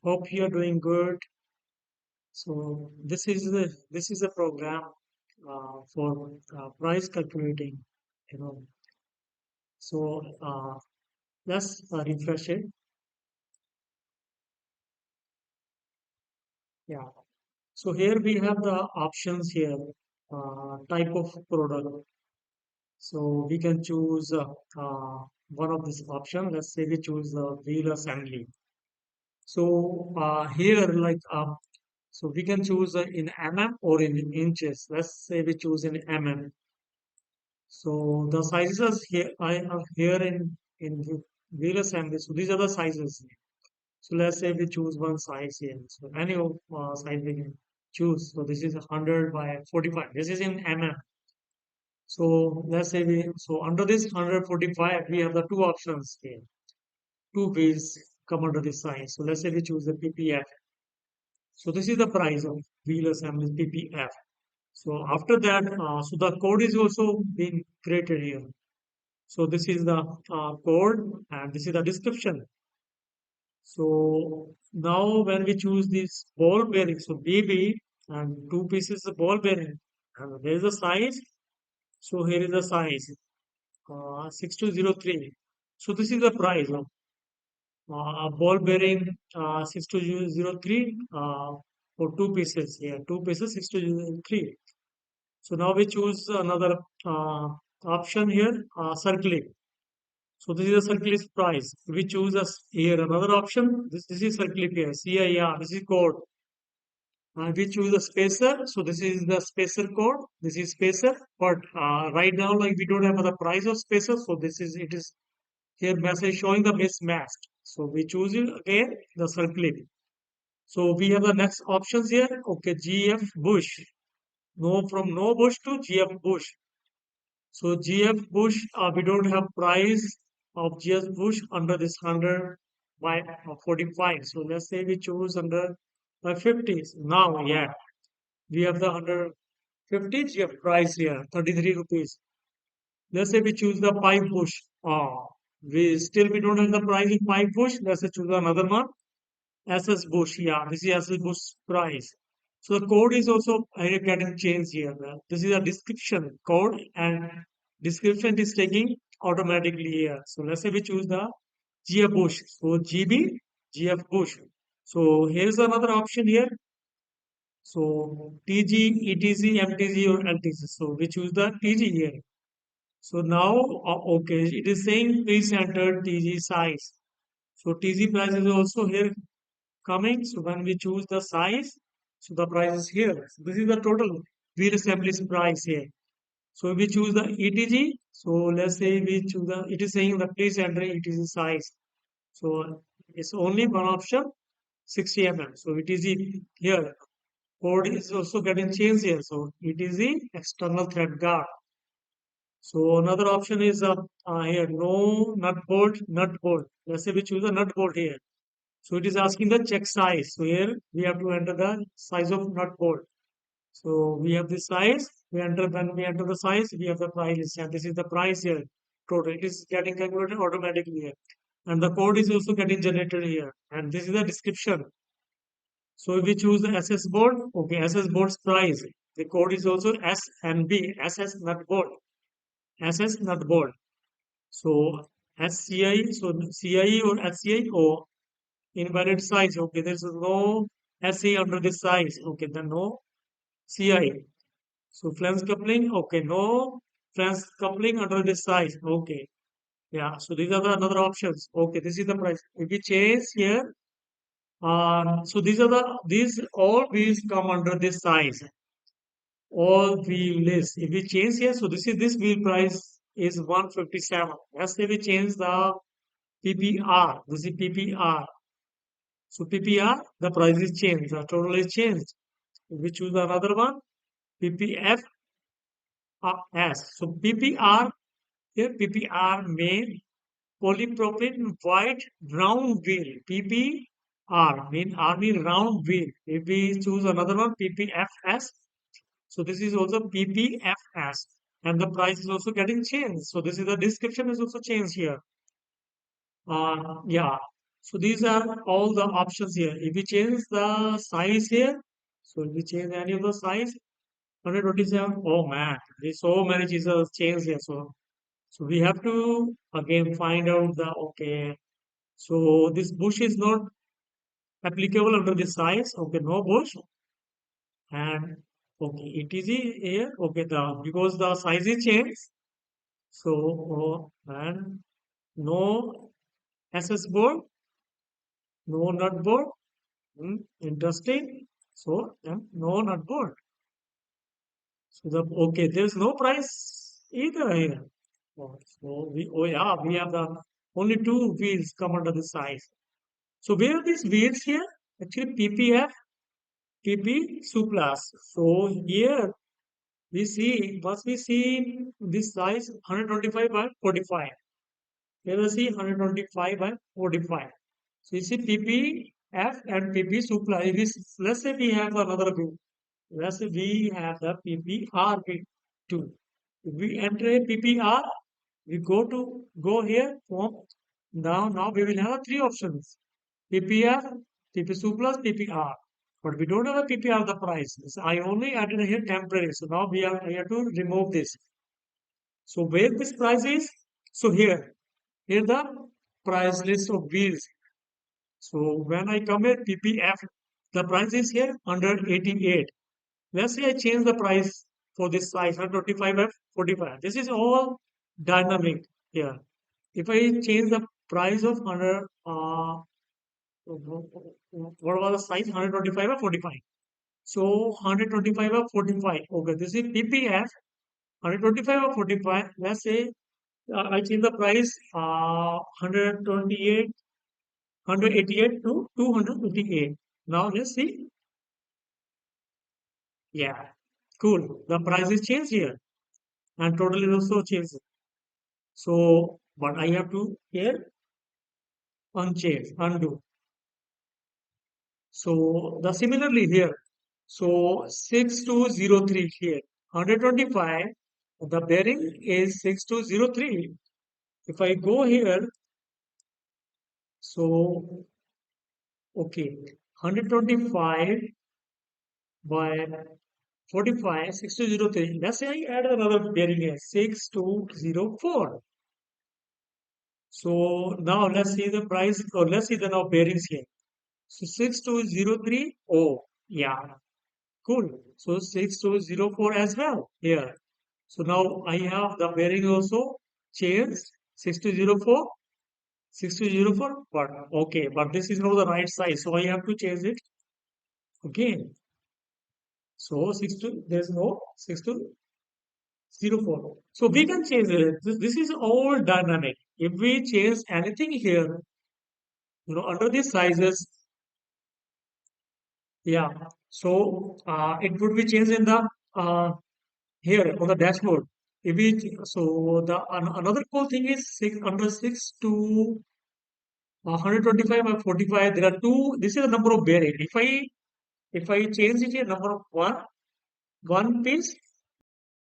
Hope you are doing good. So this is a program for price calculating. You know, so let's refresh it. Yeah. So here we have the options here. Type of product. So we can choose one of this option. Let's say we choose the wheel assembly. So here, so we can choose in mm or in inches. Let's say we choose in mm. So the sizes here I are here in the wheel assembly. So these are the sizes. So let's say we choose one size here. So any of size we can choose. So this is 100 by 45. This is in mm. So let's say we so under this 145 we have the two options here. Two wheels come under this size. So let's say we choose the PPF. So this is the price of wheel assembly PPF. So after that, so the code is also being created here. So this is the code and this is the description. So now when we choose this ball bearing, so BB and two pieces of ball bearing, and there is a size. So here is the size 6203. So this is the price of ball bearing 6203 for two pieces here, two pieces 6203. So now we choose another option here, circling. So this is a circle price. We choose as here another option. This is circle here, CIR. This is code. We choose a spacer. So this is the spacer code. This is spacer. But right now, like we don't have the price of spacer. So this is it is here message showing the mismatch. So we choose it again the circle. So we have the next options here. Okay, GF Bush. No from no bush to GF Bush. So GF Bush, we don't have price of GF Bush under this 100 by 45. So let's say we choose under by 50. Now, yeah, we have the under 50 GF price here, 33 rupees. Let's say we choose the pipe bush. We don't have the price of pipe bush. Let's say choose another one. SS Bush, yeah, this is SS Bush price. So the code is also getting changed here. This is a description code and description is taking automatically here. So let's say we choose the GF Bush. So GB, GF Bush. So here's another option here. So TG, ETC, MTG or LTC. So we choose the TG here. So now, okay, it is saying please enter TG size. So TG price is also here coming. So when we choose the size, so the price is here. So this is the total wheel assembly's price here. So we choose the ETG. So let's say we choose the, it is saying the please enter ETG size. So it's only one option, 60 mm. So ETG here. Code is also getting changed here. So ETG external thread guard. So another option is here, no nut bolt, nut bolt. Let's say we choose a nut bolt here. So it is asking the check size. So here we have to enter the size of nut bolt. So we have the size. When we enter the size, we have the price. And this is the price here. Total. It is getting calculated automatically here. And the code is also getting generated here. And this is the description. So if we choose the SS board, okay, SS board's price. The code is also S and B, SS nut board, SS nut board. So SCI, so CIE or SCI or invalid size. Okay, there's no SE under this size. Okay, then no CI. So flange coupling. Okay, no flange coupling under this size. Okay, yeah. So these are the another options. Okay, this is the price. If we change here, so these all these come under this size. All wheel list. If we change here, so this wheel price is 157. Let's say we change the PPR. This is PPR. So PPR, the price is changed, the total is changed. We choose another one, PPF S. So PPR, here PPR main polypropylene white round wheel. PPR mean army round wheel. If we choose another one, PPFS. So this is also PPFS. And the price is also getting changed. So this is the description is also changed here. Yeah. So these are all the options here. If we change the size here, so if we change any of the size, 127, oh man, there's so many Jesus change here. So we have to again find out the, okay, so this bush is not applicable under this size. Okay, no bush. And okay, it is here. Okay, the because the size is changed. So and no SS board, no nut board. Interesting. So no nut board. So the okay, there's no price either here. So we, oh yeah, we have the only two wheels come under the size. So where are these wheels here? Actually PPF, PP Suplas. So here we see, must we see this size 125 by 45. Here we see 125 by 45. So you see PPF and PP Supla. If let's say we have another group. Let's say we have the PPR too. If we enter a PPR, we go here from now we will have three options: PPR, PP2 plus PPR. But we don't have a PPR the price. So I only added here temporary. So now we have to remove this. So where this price is? So here the price list of wheels. So when I come here PPF, the price is here 188. Let's say I change the price for this size 125 by 45. This is all dynamic here. If I change the price of 100, what was the size? 125 by 45. So 125 by 45. Okay, this is PPF. 125 by 45. Let's say I change the price 128, 188 to 288. Now let's see. Yeah, cool. The price is changed here and total is also changed. So, but I have to here unchange, undo. So the similarly here. So 6203 here. 125. The bearing is 6203. If I go here, so okay, 125 by 45, 6203. Let's say I add another bearing here, 6204. So now let's see the price, or let's see the now bearings here. So 6203. Oh, yeah, cool. So 6204 as well here. So now I have the bearing also changed 6204, 6204. But okay, but this is not the right size, so I have to change it again. So 62, there's no 6204. So we can change it. This is all dynamic. If we change anything here, under these sizes, yeah. So it would be changed in the here on the dashboard. If we so the another cool thing is under 125 by 45. There are two. This is the number of bearing. If I change it here, number of one piece